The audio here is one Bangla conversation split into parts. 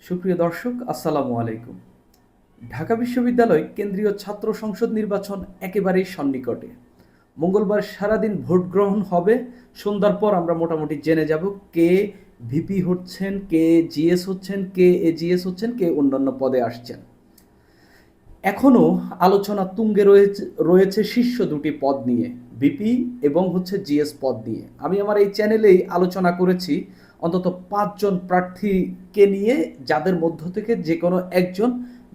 সুপ্রিয় দর্শক, আসসালামু আলাইকুম। ঢাকা বিশ্ববিদ্যালয় কেন্দ্রীয় ছাত্র সংসদ নির্বাচন একেবারেই সন্নিকটে। মঙ্গলবার সারাদিন ভোট গ্রহণ হবে। সন্ধ্যার পর আমরা মোটামুটি জেনে যাব কে ভিপি হচ্ছেন, কে জিএস হচ্ছেন, কে এজিএস হচ্ছেন, কে অন্যান্য পদে আসছেন। এখনও আলোচনা তুঙ্গে রয়েছে শীর্ষ দুটি পদ নিয়ে, ভিপি এবং জিএস পদ নিয়ে। আমি আমার এই চ্যানেলেই আলোচনা করেছি অন্তত 5 জন প্রার্থীকে নিয়ে, যাদের মধ্য থেকে যে কোনো একজন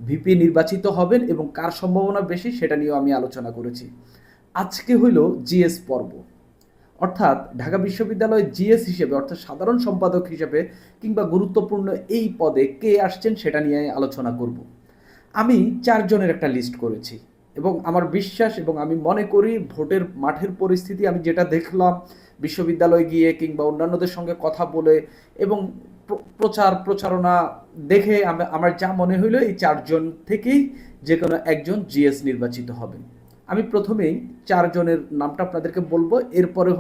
ভিপি নির্বাচিত হবেন এবং কার সম্ভাবনা বেশি সেটা নিয়েও আমি আলোচনা করেছি। আজকে হইল জিএস পর্ব, অর্থাৎ ঢাকা বিশ্ববিদ্যালয় জিএস হিসেবে, অর্থাৎ সাধারণ সম্পাদক হিসেবে কিংবা গুরুত্বপূর্ণ এই পদে কে আসছেন সেটা নিয়ে আলোচনা করব। আমি 4 জনের একটা লিস্ট করেছি এবং আমার বিশ্বাস এবং আমি মনে করি ভোটের মাঠের পরিস্থিতি আমি যেটা দেখলাম বিশ্ববিদ্যালয়ে গিয়ে কিংবা অন্যান্যদের সঙ্গে কথা বলে এবং প্রচারণা দেখে আমার যা মনে হইলো এই 4 জন থেকেই যে কোনো একজন জিএস নির্বাচিত হবেন। আমি প্রথমেই 4 জনের নামটা আপনাদেরকে বলবো, এরপরে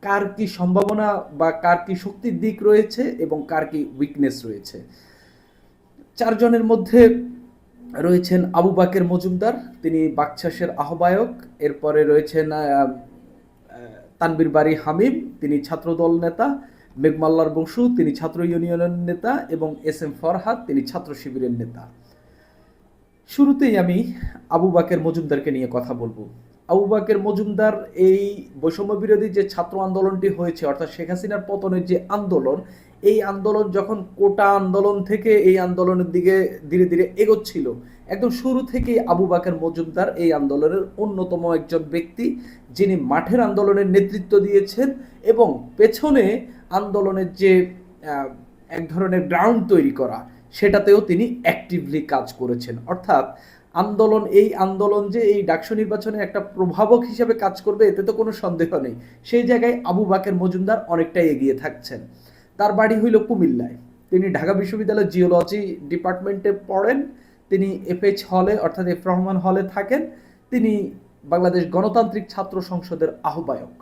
কার কি সম্ভাবনা বা কার কি শক্তির দিক রয়েছে এবং কার কি উইকনেস রয়েছে। 4 জনের মধ্যে রয়েছেন আবু বাকের মজুমদার, তিনি বাকছাসের আহ্বায়ক। এরপরে রয়েছেন তানবীর বারী হামিম, তিনি ছাত্রদল নেতা। মেঘমাল্লার বসু, তিনি ছাত্র ইউনিয়নের নেতা। এবং এস এম ফরহাদ, তিনি ছাত্র শিবিরের নেতা। শুরুতেই আমি আবু বাকের মজুমদারকে নিয়ে কথা বলবো। আবু বাকের মজুমদার এই বৈষম্য বিরোধী যে ছাত্র আন্দোলনটি হয়েছে, অর্থাৎ শেখ হাসিনার পতনের যে আন্দোলন, এই আন্দোলন যখন কোটা আন্দোলন থেকে এই আন্দোলনের দিকে ধীরে ধীরে এগোচ্ছিল, একদম শুরু থেকেই আবু বাকের মজুমদার এই আন্দোলনের অন্যতম একজন ব্যক্তি, যিনি মাঠের আন্দোলনের নেতৃত্ব দিয়েছেন এবং পেছনে আন্দোলনের যে এক ধরনের গ্রাউন্ড তৈরি করা, সেটাতেও তিনি অ্যাক্টিভলি কাজ করেছেন। অর্থাৎ এই আন্দোলন যে এই ডাকসু নির্বাচনে একটা প্রভাবক হিসেবে কাজ করবে এতে তো কোনো সন্দেহ নেই। সেই জায়গায় আবু বাকের মজুমদার অনেকটাই এগিয়ে থাকছেন। তার বাড়ি হইল কুমিল্লায়। তিনি ঢাকা বিশ্ববিদ্যালয়ের জিওলজি ডিপার্টমেন্টে পড়েন। তিনি এফএইচ হলে, অর্থাৎ এফ রহমান হলে থাকেন। তিনি বাংলাদেশ গণতান্ত্রিক ছাত্র সংসদের আহ্বায়ক।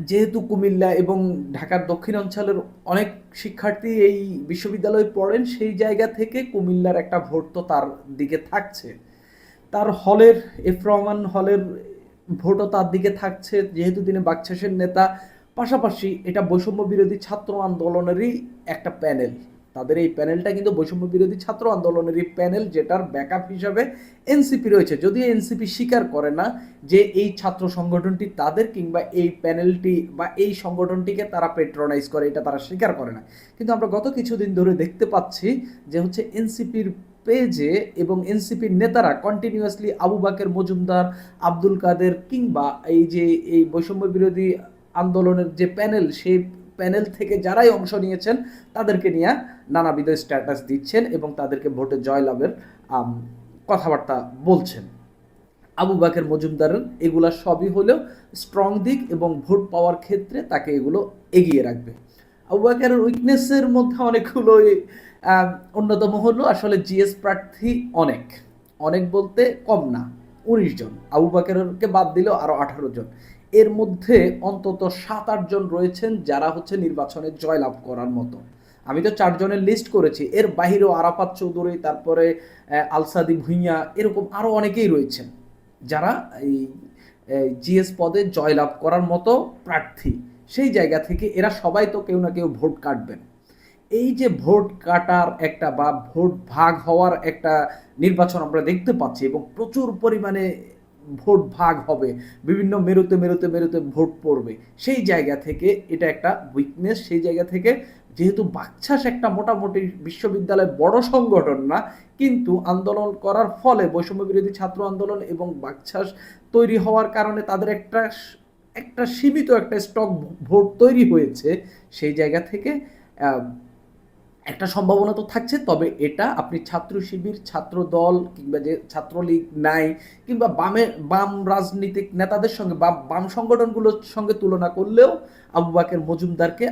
যেহেতু কুমিল্লা এবং ঢাকার দক্ষিণাঞ্চলের অনেক শিক্ষার্থী এই বিশ্ববিদ্যালয়ে পড়েন, সেই জায়গা থেকে কুমিল্লার একটা ভোট তো তার দিকে থাকছে। তার হলের, এফ রহমান হলের ভোটও তার দিকে থাকছে, যেহেতু তিনি বাকছাসের নেতা। পাশাপাশি এটা বৈষম্য বিরোধী ছাত্র আন্দোলনেরই একটা প্যানেল। তাদের এই প্যানেলটা কিন্তু বৈষম্য বিরোধী ছাত্র আন্দোলনেরই প্যানেল, যেটার ব্যাকআপ হিসাবে এনসিপি রয়েছে। যদিও এনসিপি স্বীকার করে না যে এই ছাত্র সংগঠনটি তাদের, কিংবা এই প্যানেলটি বা এই সংগঠনটিকে তারা পেট্রোনাইজ করে, এটা তারা স্বীকার করে না। কিন্তু আমরা গত কিছুদিন ধরে দেখতে পাচ্ছি যে এনসিপির পেজে এবং এনসিপির নেতারা কন্টিনিউয়াসলি আবু বাকের মজুমদার, আব্দুল কাদের কিংবা এই বৈষম্য বিরোধী আন্দোলনের যে প্যানেল, সেই প্যানেল থেকে যারাই অংশ নিয়েছেন তাদেরকে নিয়ে নানাবিধ স্ট্যাটাস দিচ্ছেন এবং তাদেরকে ভোটে জয়লাভের কথাবার্তা বলছেন। আবু বাকের মজুমদারের এগুলা সবই হলেও স্ট্রং দিক এবং ভোট পাওয়ার ক্ষেত্রে তাকে এগুলো এগিয়ে রাখবে। আবু বাকের উইকনেসের মধ্যে অনেকগুলো, অন্যতম হলো আসলে জিএস প্রার্থী অনেক, অনেক বলতে কম না, 19 জন। আবু বাকেরকে বাদ দিলেও আরও 18 জন। এর মধ্যে অন্তত 7-8 জন রয়েছেন যারা নির্বাচনে জয়লাভ করার মতো। আমি তো 4 জনের লিস্ট করেছি, এর বাহিরেও আরাফাত চৌধুরী, তারপরে আলসাদি ভুঁইয়া, এরকম আরও অনেকেই রয়েছেন যারা এই জিএস পদে জয়লাভ করার মতো প্রার্থী। সেই জায়গা থেকে এরা সবাই তো কেউ না কেউ ভোট কাটবেন। এই যে ভোট কাটার একটা বা ভোট ভাগ হওয়ার একটা নির্বাচন আমরা দেখতে পাচ্ছি এবং প্রচুর পরিমাণে ভোট ভাগ হবে, বিভিন্ন মেরুতে মেরুতে মেরুতে ভোট পড়বে, সেই জায়গা থেকে এটা একটা উইকনেস। সেই জায়গা থেকে যেহেতু বাকছাস একটা মোটামুটি বিশ্ববিদ্যালয় বড় সংগঠন না, কিন্তু আন্দোলন করার ফলে বৈষম্য বিরোধী ছাত্র আন্দোলন এবং বাকছাস তৈরি হওয়ার কারণে তাদের একটা সীমিত একটা স্টক ভোট তৈরি হয়েছে। সেই জায়গা থেকে একটা সম্ভাবনা তো থাকছে। তবে এটা আপনি ছাত্র শিবির, ছাত্র দল কিংবা যে ছাত্রলীগ নাই, কিংবা বাম রাজনীতিক নেতাদের সঙ্গে বা বাম সংগঠনগুলোর সঙ্গে তুলনা করলেও আবু বাকের মজুমদারকে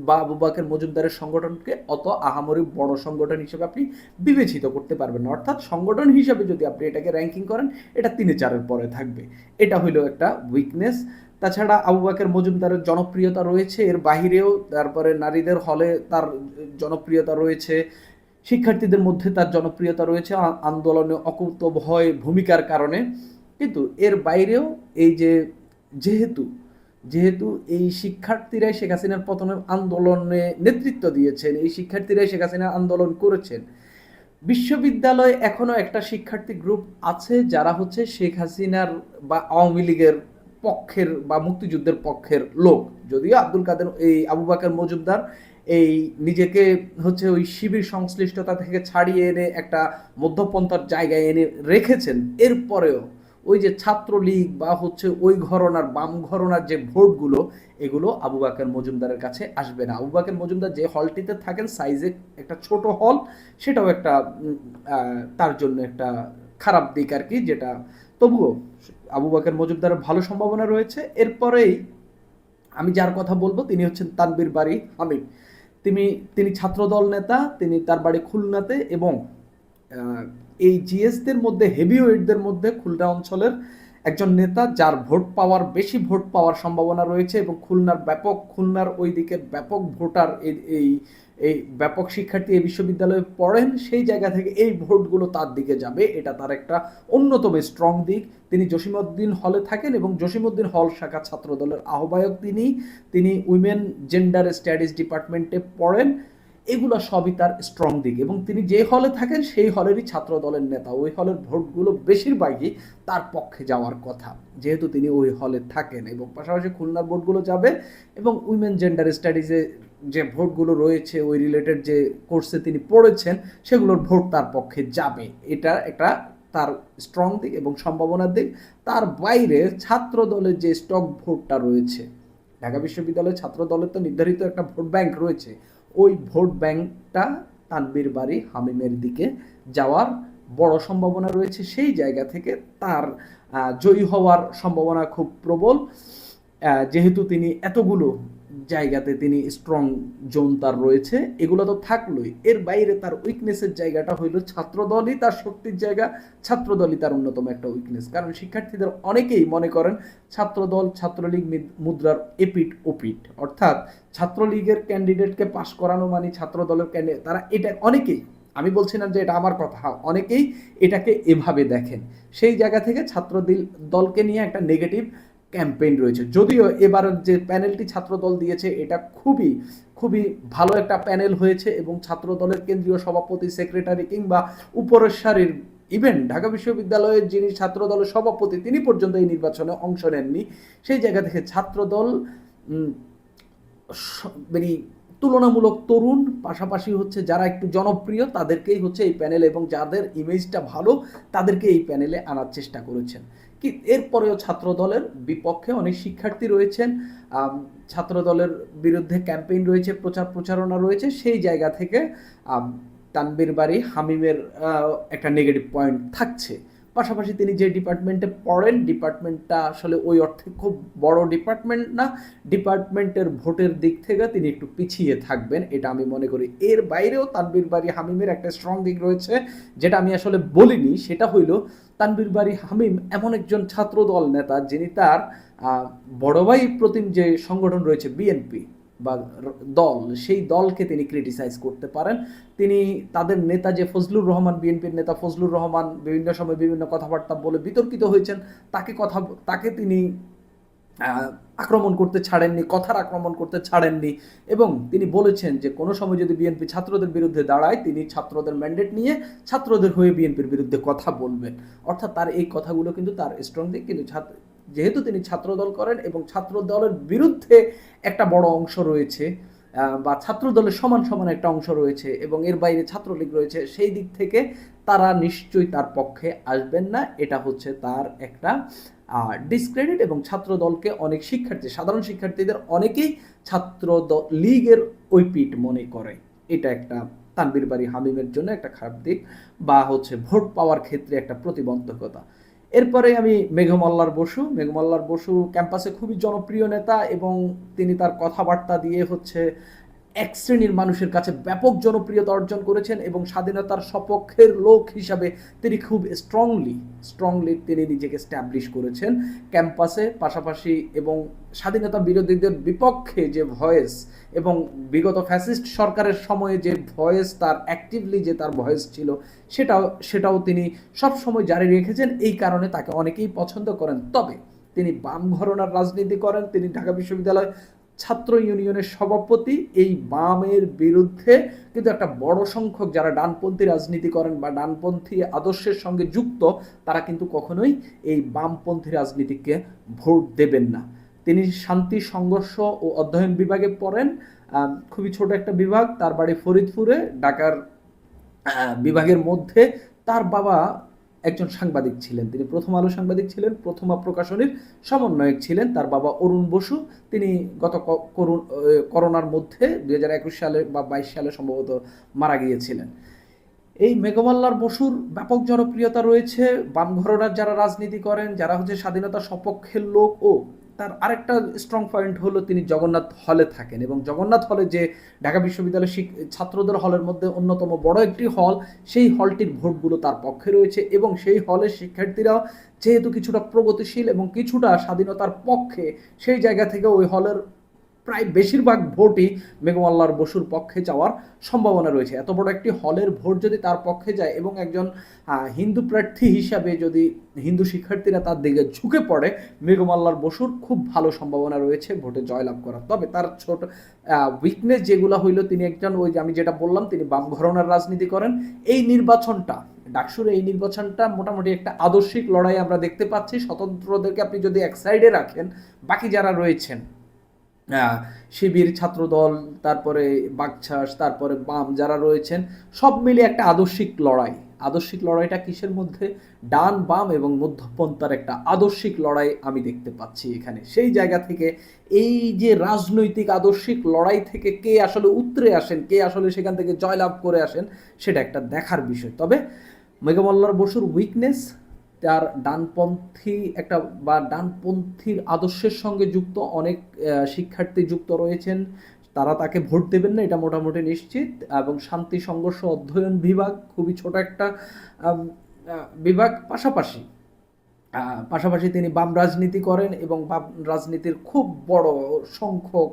বা আবু বাকের মজুমদারের সংগঠনকে অত আহামরি বড় সংগঠন হিসেবে আপনি বিবেচিত করতে পারবেন না। অর্থাৎ সংগঠন হিসাবে যদি আপনি এটাকে র্যাঙ্কিং করেন, এটা 3-4-এর পরে থাকবে। এটা হইল একটা উইকনেস। তাছাড়া আবু বাকের মজুমদারের জনপ্রিয়তা রয়েছে, এর বাহিরেও তারপরে নারীদের হলে তার জনপ্রিয়তা রয়েছে, শিক্ষার্থীদের মধ্যে তার জনপ্রিয়তা রয়েছে আন্দোলনে অকুতোভয় ভূমিকার কারণে। কিন্তু এর বাইরেও এই যে যেহেতু যেহেতু এই শিক্ষার্থীরাই শেখ হাসিনার পতনের আন্দোলনে নেতৃত্ব দিয়েছেন, এই শিক্ষার্থীরাই শেখ হাসিনার আন্দোলন করেছেন, বিশ্ববিদ্যালয়ে এখনো একটা শিক্ষার্থী গ্রুপ আছে যারা হচ্ছে শেখ হাসিনার বা আওয়ামী লীগের পক্ষের বা মুক্তিযুদ্ধের পক্ষের লোক। যদিও আব্দুল কাদের এই আবু বাকর মজুমদার এই নিজেকে হচ্ছে ওই শিবির সংশ্লিষ্টতা থেকে ছাড়িয়ে এনে একটা মধ্যপন্থার জায়গায় এনে রেখেছেন, এরপরেও ওই যে ছাত্রলীগ বা হচ্ছে ওই ঘরনার বাম ঘরনার যে ভোটগুলো, এগুলো আবু বাকর মজুমদারের কাছে আসবে না। আবু বাকর মজুমদার যে হলটিতে থাকেন সাইজে একটা ছোট হল, সেটাও একটা তার জন্য একটা খারাপ দিক আর কি, যেটা তবুও আবু বাকর মজুমদারের ভালো সম্ভাবনা রয়েছে। এরপরেই আমি যার কথা বলবো তিনি হচ্ছেন তানবীর বারী হামিদ। তিনি তিনি ছাত্রদল নেতা, তিনি তার বাড়ি খুলনাতে, এবং এই জিএসদের মধ্যে হেভিওয়েটদের মধ্যে খুলনা অঞ্চলের একজন নেতা যার বেশি ভোট পাওয়ার সম্ভাবনা রয়েছে, এবং খুলনার ওই দিকের ব্যাপক ভোটার এই এই ব্যাপক শিক্ষার্থী এই বিশ্ববিদ্যালয়ে পড়েন, সেই জায়গা থেকে এই ভোটগুলো তার দিকে যাবে, এটা তার একটা অন্যতম স্ট্রং দিক। তিনি জসিমউদ্দিন হলে থাকেন এবং জসিমউদ্দিন হল শাখা ছাত্র দলের আহ্বায়ক। তিনি উইমেন জেন্ডার স্টাডিজ ডিপার্টমেন্টে পড়েন। এগুলো সবই তার স্ট্রং দিক, এবং তিনি যে হলে থাকেন সেই হলেরই ছাত্র দলের নেতা। ওই হলের ভোটগুলো বেশিরভাগই তার পক্ষে যাওয়ার কথা, যেহেতু তিনি ওই হলে থাকেন, এবং পাশাপাশি খুলনার ভোটগুলো যাবে, এবং উইমেন জেন্ডার স্টাডিজে যে ভোটগুলো রয়েছে ওই রিলেটেড যে কোর্সে তিনি পড়েছেন সেগুলোর ভোট তার পক্ষে যাবে। এটা একটা তার স্ট্রং দিক এবং সম্ভাবনার দিক। তার বাইরে ছাত্র দলের যে স্টক ভোটটা রয়েছে, ঢাকা বিশ্ববিদ্যালয়ের ছাত্র দলের তো নির্ধারিত একটা ভোট ব্যাংক রয়েছে, ওই ভোট ব্যাংকটা তানবীর বারী হামিমের দিকে যাওয়ার বড় সম্ভাবনা রয়েছে। সেই জায়গা থেকে তার জয়ী হওয়ার সম্ভাবনা খুব প্রবল, যেহেতু তিনি এতগুলো জায়গাতে তিনি স্ট্রং জোন তার রয়েছে। এগুলো তো থাকলোই, এর বাইরে তার উইকনেসের জায়গাটা হইল ছাত্রদলই তার শক্তির জায়গা, ছাত্রদলই তার অন্যতম একটা উইকনেস। কারণ শিক্ষার্থীদের অনেকেই মনে করেন ছাত্রদল ছাত্রলীগ মুদ্রার এপিট ওপিট, অর্থাৎ ছাত্রলীগের ক্যান্ডিডেটকে পাশ করানো মানে ছাত্রদলের ক্যান্ডিডেট, তারা এটা অনেকেই, আমি বলছি না যে এটা আমার কথা, অনেকেই এটাকে এভাবে দেখেন। সেই জায়গা থেকে দলকে নিয়ে একটা নেগেটিভ ক্যাম্পেইন রয়েছে। যদিও এবারের যে প্যানেলটি ছাত্রদল দিয়েছে এটা খুবই খুবই ভালো একটা প্যানেল হয়েছে, এবং ছাত্রদলের কেন্দ্রীয় সভাপতি, সেক্রেটারি কিংবা উপরের সারির, ইভেন ঢাকা বিশ্ববিদ্যালয়ের যিনি ছাত্রদলের সভাপতি তিনি পর্যন্ত এই নির্বাচনে অংশ নেননি। সেই জায়গা থেকে ছাত্রদল মানে তুলনামূলক তরুণ, পাশাপাশি হচ্ছে যারা একটু জনপ্রিয় তাদেরকেই হচ্ছে এই প্যানেল, এবং যাদের ইমেজটা ভালো তাদেরকে এই প্যানেলে আনার চেষ্টা করেছেন। কি এরপরেও ছাত্রদলের বিপক্ষে অনেক শিক্ষার্থী রয়েছেন, ছাত্রদলের বিরুদ্ধে ক্যাম্পেইন রয়েছে, প্রচারণা রয়েছে। সেই জায়গা থেকে তানবীর বারী হামিমের একটা নেগেটিভ পয়েন্ট থাকছে। পাশাপাশি তিনি যে ডিপার্টমেন্টে পড়েন, ডিপার্টমেন্টটা আসলে ওই অর্থে খুব বড় ডিপার্টমেন্ট না, ডিপার্টমেন্টের ভোটের দিক থেকে তিনি একটু পিছিয়ে থাকবেন, এটা আমি মনে করি। এর বাইরেও তানবীর বারী হামিমের একটা স্ট্রং দিক রয়েছে, যেটা আমি আসলে বলিনি, সেটা হইল তানবীর বারী হামিম এমন একজন ছাত্রদল নেতা যিনি তার বড় ভাই প্রতিম যে সংগঠন রয়েছে বিএনপি বা দল, সেই দলকে তিনি ক্রিটিসাইজ করতে পারেন। তিনি তাদের নেতা যে ফজলুর রহমান, বিএনপির নেতা ফজলুর রহমান বিভিন্ন সময় বিভিন্ন কথাবার্তা বলে বিতর্কিত হয়েছেন, তাকে তিনি আক্রমণ করতে ছাড়েননি, আক্রমণ করতে ছাড়েননি, এবং তিনি বলেছেন যে কোনো সময় যদি বিএনপি ছাত্রদের বিরুদ্ধে দাঁড়ায় তিনি ছাত্রদের ম্যান্ডেট নিয়ে ছাত্রদের হয়ে বিএনপির বিরুদ্ধে কথা বলবেন। অর্থাৎ তার এই কথাগুলো কিন্তু তার স্ট্রং দিক। কিন্তু যেহেতু তিনি ছাত্রদল করেন এবং ছাত্রদলের বিরুদ্ধে একটা বড় অংশ রয়েছে, বা ছাত্রদলের সমান সমান একটা অংশ রয়েছে, এবং এর বাইরে ছাত্রলীগ রয়েছে, সেই দিক থেকে তারা নিশ্চয়ই তার পক্ষে আসবেন না। এটা হচ্ছে তার একটা ডিসক্রেডিট, এবং ছাত্রদলকে অনেক সাধারণ শিক্ষার্থীদের অনেকেই লীগের ঐপিট মনে করে। এটা একটা তানবীর বারী হামিমের জন্য একটা খারাপ দিক, বা হচ্ছে ভোট পাওয়ার ক্ষেত্রে একটা প্রতিবন্ধকতা। এরপরে আমি মেঘমল্লার বসু ক্যাম্পাসে খুবই জনপ্রিয় নেতা, এবং তিনি তার কথাবার্তা দিয়ে হচ্ছে এক শ্রেণীর মানুষের কাছে ব্যাপক জনপ্রিয়তা অর্জন করেছেন এবং স্বাধীনতার সপক্ষের লোক হিসাবে তিনি খুব স্ট্রংলি তিনি নিজেকে স্ট্যাবলিশ করেছেন ক্যাম্পাসে, পাশাপাশি এবং স্বাধীনতা বিরোধীদের বিপক্ষে যে ভয়েস এবং বিগত ফ্যাসিস্ট সরকারের সময়ে যে ভয়েস তার অ্যাক্টিভলি যে তার ভয়েস ছিল সেটাও তিনি সব সময় জারি রেখেছেন। এই কারণে তাকে অনেকেই পছন্দ করেন। তবে তিনি বাম ঘরানার রাজনীতি করেন, তিনি ঢাকা বিশ্ববিদ্যালয় ছাত্র ইউনিয়নের সভাপতি। এই বামের বিরুদ্ধে কিন্তু একটা বড় সংখ্যক যারা ডানপন্থী রাজনীতি করেন বা ডানপন্থী আদর্শের সঙ্গে যুক্ত, তারা কিন্তু কখনোই এই বামপন্থী রাজনীতিকে ভোট দেবেন না। তিনি শান্তি, সংঘর্ষ ও অধ্যয়ন বিভাগে পড়েন, খুবই ছোট একটা বিভাগ, তার বাড়ি ফরিদপুরে, ঢাকার বিভাগের মধ্যে। তার বাবা একজন সাংবাদিক ছিলেন, তিনি প্রথম আলো সাংবাদিক ছিলেন, প্রথমা প্রকাশনীর সমন্বয়ক ছিলেন। তার বাবা অরুণ বসু, তিনি গত করোনার মধ্যে 2021 সালে বা 22 সালে সম্ভবত মারা গিয়েছিলেন। এই মেঘমাল্লার বসুর ব্যাপক জনপ্রিয়তা রয়েছে বাম ঘরানার যারা রাজনীতি করেন, যারা হচ্ছে স্বাধীনতা সপক্ষের লোক। ও তার আরেকটা স্ট্রং পয়েন্ট হলো তিনি জগন্নাথ হলে থাকেন এবং জগন্নাথ হলে যে ঢাকা বিশ্ববিদ্যালয়ের ছাত্রদের হলের মধ্যে অন্যতম বড় একটি হল, সেই হলটির ভোটগুলো তার পক্ষে রয়েছে এবং সেই হলের শিক্ষার্থীরাও যেহেতু কিছুটা প্রগতিশীল এবং কিছুটা স্বাধীনতার পক্ষে, সেই জায়গা থেকে ওই হলের প্রায় বেশিরভাগ ভোটই মেঘমাল্লার বসুর পক্ষে যাওয়ার সম্ভাবনা রয়েছে। এত বড় একটি হলের ভোট যদি তার পক্ষে যায় এবং একজন হিন্দু প্রার্থী হিসাবে যদি হিন্দু শিক্ষার্থীরা তার দিকে ঝুঁকে পড়ে, মেঘমাল্লার বসুর খুব ভালো সম্ভাবনা রয়েছে ভোটে জয়লাভ করার। তবে তার ছোট উইকনেস যেগুলো হইলো, তিনি একজন ওই আমি যেটা বললাম তিনি বাম ঘরানার রাজনীতি করেন। এই নির্বাচনটা, ডাকসুর এই নির্বাচনটা মোটামুটি একটা আদর্শিক লড়াই আমরা দেখতে পাচ্ছি। স্বতন্ত্রদেরকে আপনি যদি এক সাইডে রাখেন, বাকি যারা রয়েছেন শিবির, ছাত্রদল, তারপরে বাকছাস, তারপরে বাম যারা রয়েছেন, সব মিলে একটা আদর্শিক লড়াই। আদর্শিক লড়াইটা কিসের মধ্যে? ডান, বাম এবং মধ্যপন্থার একটা আদর্শিক লড়াই আমি দেখতে পাচ্ছি এখানে। সেই জায়গা থেকে এই যে রাজনৈতিক আদর্শিক লড়াই থেকে কে আসলে উতরে আসেন, কে আসলে সেখান থেকে জয়লাভ করে আসেন, সেটা একটা দেখার বিষয়। তবে মেঘমাল্লার বসুর উইকনেস, তার ডানপন্থী একটা বা ডানপন্থীর আদর্শের সঙ্গে যুক্ত অনেক শিক্ষার্থী যুক্ত রয়েছেন, তারা তাকে ভোট দেবেন না, এটা মোটামুটি নিশ্চিত। এবং শান্তি, সংঘর্ষ, অধ্যয়ন বিভাগ খুবই ছোট একটা বিভাগ। পাশাপাশি তিনি বাম রাজনীতি করেন এবং বাম রাজনীতির খুব বড় সংখ্যক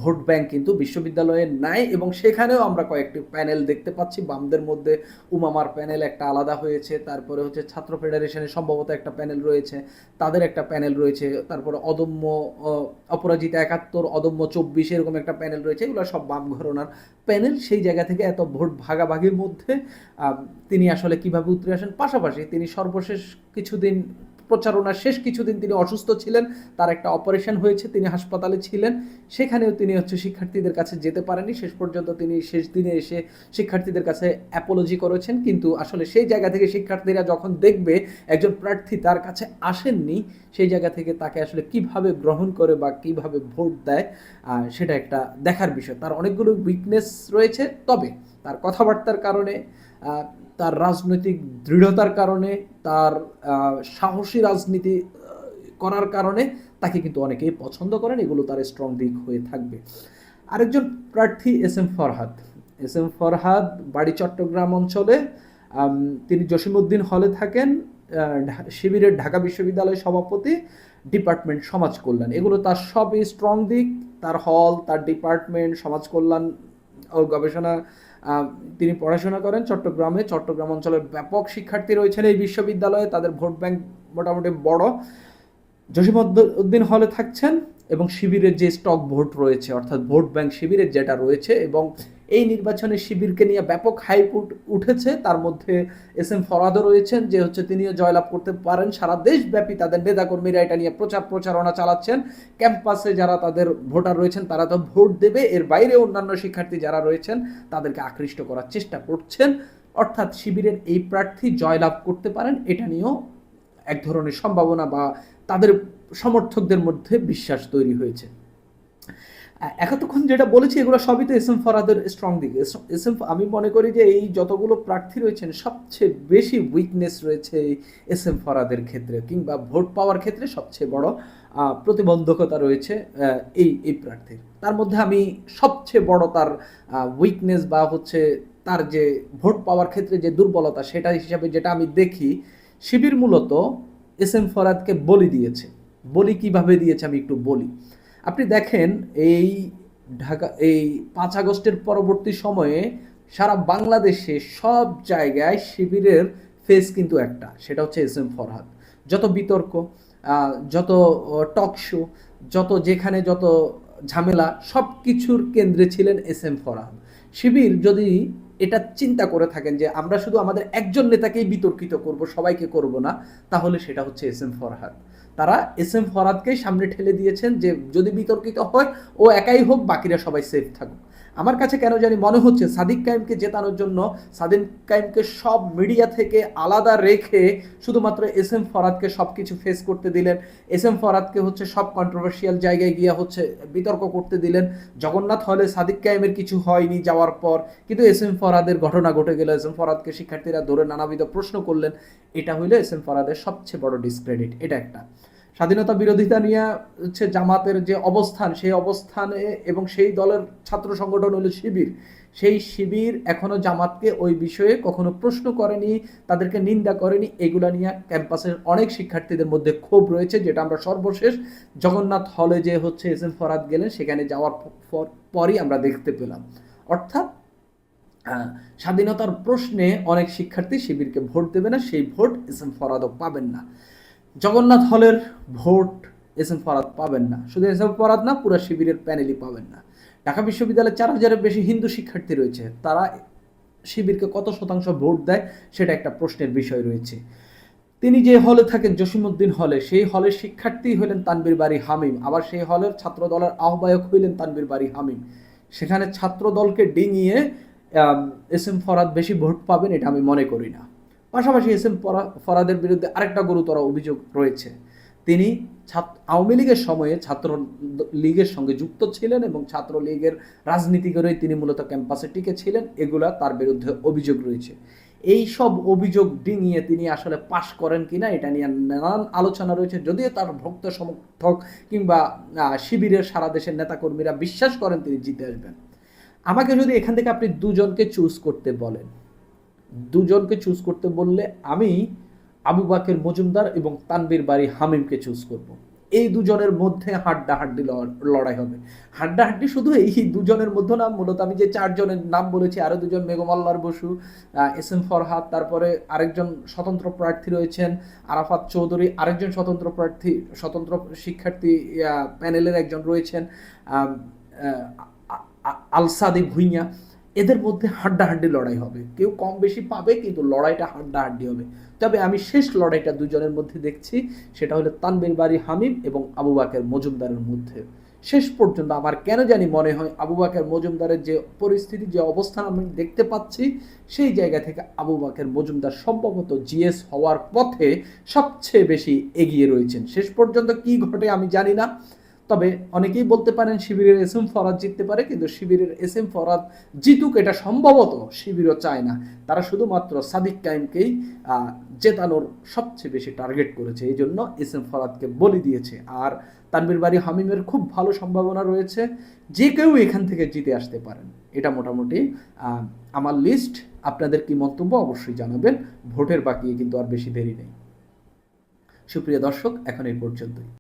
ভোট ব্যাংক কিন্তু বিশ্ববিদ্যালয়ে নাই এবং সেখানেও আমরা কয়েকটি প্যানেল দেখতে পাচ্ছি। বামদের মধ্যে উমামার প্যানেল একটা আলাদা হয়েছে, তারপরে হচ্ছে ছাত্র ফেডারেশনের সম্ভবত একটা প্যানেল রয়েছে, তাদের একটা প্যানেল রয়েছে, তারপরে অদম্য অপরাজিতা 71, অদম্য 24 এরকম একটা প্যানেল রয়েছে। এগুলো সব বাম ঘরানার প্যানেল। সেই জায়গা থেকে এত ভোট ভাগাভাগির মধ্যে তিনি আসলে কিভাবে উতরে আসেন। পাশাপাশি তিনি সর্বশেষ কিছুদিন প্রচারণার শেষ কিছুদিন তিনি অসুস্থ ছিলেন, তার একটা অপারেশন হয়েছে, তিনি হাসপাতালে ছিলেন, সেখানেও তিনি শিক্ষার্থীদের কাছে যেতে পারেননি। শেষ পর্যন্ত তিনি শেষ দিনে এসে শিক্ষার্থীদের কাছে অ্যাপোলজি করেছেন। কিন্তু আসলে সেই জায়গা থেকে শিক্ষার্থীরা যখন দেখবে একজন প্রার্থী তার কাছে আসেননি, সেই জায়গা থেকে তাকে আসলে কিভাবে গ্রহণ করে বা কিভাবে ভোট দেয়, সেটা একটা দেখার বিষয়। তার অনেকগুলো উইকনেস রয়েছে, তবে তার কথাবার্তার কারণে, তার রাজনৈতিক দৃঢ়তার কারণে, তার সাহসী রাজনীতি করার কারণে তাকে কিন্তু অনেকেই পছন্দ করেন। এগুলো তার স্ট্রং দিক হয়ে থাকবে। আরেকজন প্রার্থী এস এম ফরহাদ বাড়ি চট্টগ্রাম অঞ্চলে, তিনি জসিমউদ্দিন হলে থাকেন, শিবিরের ঢাকা বিশ্ববিদ্যালয় সভাপতি, ডিপার্টমেন্ট সমাজ কল্যাণ। এগুলো তার সবই স্ট্রং দিক। তার হল, তার ডিপার্টমেন্ট, সমাজ কল্যাণ ও গবেষণা, তিনি পড়াশোনা করেন চট্টগ্রাম অঞ্চলের ব্যাপক শিক্ষার্থী রয়েছেন এই বিশ্ববিদ্যালয়ে, তাদের ভোট ব্যাংক মোটামুটি বড়। জসিমউদ্দিন হলে থাকছেন এবং শিবিরের যে স্টক ভোট রয়েছে, অর্থাৎ ভোট ব্যাংক শিবিরের যেটা রয়েছে, এবং এই নির্বাচনে শিবিরকে নিয়ে ব্যাপক হাইপ উঠেছে। তার মধ্যে এস এম ফরহাদও রয়েছেন, যে তিনিও জয়লাভ করতে পারেন। সারা দেশব্যাপী তাদের নেতাকর্মীরা এটা নিয়ে প্রচারণা চালাচ্ছেন। ক্যাম্পাসে যারা তাদের ভোটার রয়েছেন তারা তো ভোট দেবে, এর বাইরে অন্যান্য শিক্ষার্থী যারা রয়েছেন তাদেরকে আকৃষ্ট করার চেষ্টা করছেন। অর্থাৎ শিবিরের এই প্রার্থী জয়লাভ করতে পারেন, এটা নিয়েও এক ধরনের সম্ভাবনা বা তাদের সমর্থকদের মধ্যে বিশ্বাস তৈরি হয়েছে। এতক্ষণ যেটা বলেছি এগুলো সবই তো এস এম ফরহাদের স্ট্রং দিকে। আমি মনে করি যে এই যতগুলো প্রার্থী রয়েছেন সবচেয়ে বেশি উইকনেস রয়েছে এস এম ফরহাদের ক্ষেত্রে, কিংবা ভোট পাওয়ার ক্ষেত্রে সবচেয়ে বড় প্রতিবন্ধকতা রয়েছে এই প্রার্থীর। তার মধ্যে আমি সবচেয়ে বড় তার উইকনেস বা হচ্ছে তার যে ভোট পাওয়ার ক্ষেত্রে যে দুর্বলতা, সেটা হিসাবে যেটা আমি দেখি, শিবির মূলত এস এম ফরহাদকে বলি দিয়েছে। বলি কিভাবে দিয়েছে আমি একটু বলি। আপনি দেখেন এই 5 আগস্টের পরবর্তী সময়ে সারা বাংলাদেশে সব জায়গায় শিবিরের ফেস কিন্তু একটা, সেটা হচ্ছে এস এম ফরহাদ। যত বিতর্ক, যত টক শো, যেখানে যত ঝামেলা, সব কিছুর কেন্দ্রে ছিলেন এস এম ফরহাদ। শিবির যদি এটা চিন্তা করে থাকেন যে আমরা শুধু আমাদের একজন নেতাকেই বিতর্কিত করব, সবাইকে করব না, তাহলে সেটা হচ্ছে এস এম ফরহাদ। তারা এস এম ফরহাদকেই সামনে ঠেলে দিয়েছেন যে যদি বিতর্কিত হয় ও একাই হোক, বাকিরা সবাই সেফ থাকুক। আমার কাছে কেন জানি মনে হচ্ছে সাদিক কায়েমকে জেতানোর জন্য সাদিক কায়েমকে সব মিডিয়া থেকে আলাদা রেখে শুধুমাত্র এস এম ফরহাদকে সব কিছু ফেস করতে দিলেন। এস এম ফরহাদকে হচ্ছে সব কন্ট্রোভার্সিয়াল জায়গায় গিয়ে হচ্ছে বিতর্ক করতে দিলেন। জগন্নাথ হলে সাদিক কায়েমের কিছু হয়নি যাওয়ার পর, কিন্তু এস এম ফরহাদের ঘটনা ঘটে গেল। এস এম ফরহাদকে শিক্ষার্থীরা ধরে নানাবিধ প্রশ্ন করলেন। এটা হইলো এস এম ফরহাদের সবচেয়ে বড় ডিসক্রেডিট। এটা একটা। স্বাধীনতা বিরোধিতা নিয়ে হচ্ছে জামাতের যে অবস্থান, সেই অবস্থানে এবং সেই দলের ছাত্র সংগঠন হলো শিবির, সেই শিবির এখনো জামাতকে ওই বিষয়ে কখনো প্রশ্ন করেনি, তাদেরকে নিন্দা করেনি। এগুলা নিয়ে ক্যাম্পাসের অনেক শিক্ষার্থীদের মধ্যে ক্ষোভ রয়েছে, যেটা আমরা সর্বশেষ জগন্নাথ হলে যে হচ্ছে এস এম ফরহাদ গেলেন সেখানে যাওয়ার পরই আমরা দেখতে পেলাম। অর্থাৎ স্বাধীনতার প্রশ্নে অনেক শিক্ষার্থী শিবিরকে ভোট দেবে না, সেই ভোট এস এম ফরহাদও পাবেন না। জগন্নাথ হলের ভোট এস এম ফরহাদ পাবেন না। শুধু এস এম ফরহাদ না, পুরো শিবিরের প্যানেলই পাবেন না। ঢাকা বিশ্ববিদ্যালয়ে 4,000-এর বেশি হিন্দু শিক্ষার্থী রয়েছে, তারা শিবিরকে কত শতাংশ ভোট দেয় সেটা একটা প্রশ্নের বিষয় রয়েছে। তিনি যে হলে থাকেন জসিমউদ্দিন হলে, সেই হলের শিক্ষার্থী হলেন তানভীর বারী হামিম, আবার সেই হলের ছাত্র দলের আহ্বায়ক হইলেন তানভীর বারী হামিম। সেখানে ছাত্র দলকে ডিঙিয়ে এস এম ফরহাদ বেশি ভোট পাবেন এটা আমি মনে করি না। পাশাপাশি এস এম ফরহাদের বিরুদ্ধে আরেকটা গুরুতর অভিযোগ রয়েছে। তিনি আওয়ামী লীগের সময়ে ছাত্র লীগের সঙ্গে যুক্ত ছিলেন এবং ছাত্র লীগের রাজনীতি করেই তিনি মূলত ক্যাম্পাসে টিকে ছিলেন। এগুলা তার বিরুদ্ধে অভিযোগ রয়েছে। এই সব অভিযোগ ডিঙিয়ে তিনি আসলে পাশ করেন কিনা এটা নিয়ে নানান আলোচনা রয়েছে। যদিও তার ভক্ত সমর্থক কিংবা শিবিরের সারা দেশের নেতাকর্মীরা বিশ্বাস করেন তিনি জিতে আসবেন। আমাকে যদি এখান থেকে আপনি দুজনকে চুজ করতে বলেন, দুজনকে চুজ করতে বললে আমি আবু বাকের মজুমদার এবং তানভীর বারী হামিমকে চুজ করব। এই দুজনের মধ্যে হাড্ডাহাড্ডি লড়াই হবে। হাড্ডাহাড্ডি শুধু এই দুজনের মধ্যে না, মূলত আমি যে 4 জনের নাম বলেছি, আরও 2 জন মেঘমাল্লার বসু, এস এম ফরহাদ, তারপরে আরেকজন স্বতন্ত্র প্রার্থী রয়েছেন আরাফাত চৌধুরী, আরেকজন স্বতন্ত্র প্রার্থী, স্বতন্ত্র শিক্ষার্থী প্যানেলের একজন রয়েছেন আলসাদি ভুইয়া। এদের মধ্যে হাড্ডাহাড্ডি লড়াই হবে, কেউ কম বেশি পাবে, কিন্তু লড়াইটা হাড্ডাহাড্ডি হবে। তবে আমি শেষ লড়াইটা দুজনের মধ্যে দেখছি, সেটা হলো তানভীর বারী হামিম এবং আবু বাকের মজুমদারের মধ্যে। শেষ পর্যন্ত আমার কেন জানি মনে হয় আবু বাকের মজুমদারের যে পরিস্থিতি, যে অবস্থান আমি দেখতে পাচ্ছি, সেই জায়গা থেকে আবু বাকের মজুমদার সম্ভবত জিএস হওয়ার পথে সবচেয়ে বেশি এগিয়ে রয়েছেন। শেষ পর্যন্ত কি ঘটে আমি জানি না, তবে অনেকেই বলতে পারেন শিবিরের এস এম ফরহাদ জিততে পারে, কিন্তু শিবিরের এস এম ফরহাদ জিতুক এটা সম্ভবত শিবিরও চায় না। তারা শুধুমাত্র সাদিক কায়েমকেই জেতানোর সবচেয়ে বেশি টার্গেট করেছে, এই জন্য এস এম ফরহাদকে বলি দিয়েছে। আর তানভীর বারী হামিমের খুব ভালো সম্ভাবনা রয়েছে, যে কেউ এখান থেকে জিতে আসতে পারেন। এটা মোটামুটি আমার লিস্ট। আপনাদের কি মন্তব্য অবশ্যই জানাবেন। ভোটের বাকি কিন্তু আর বেশি দেরি নেই। সুপ্রিয় দর্শক, এখন এই পর্যন্তই।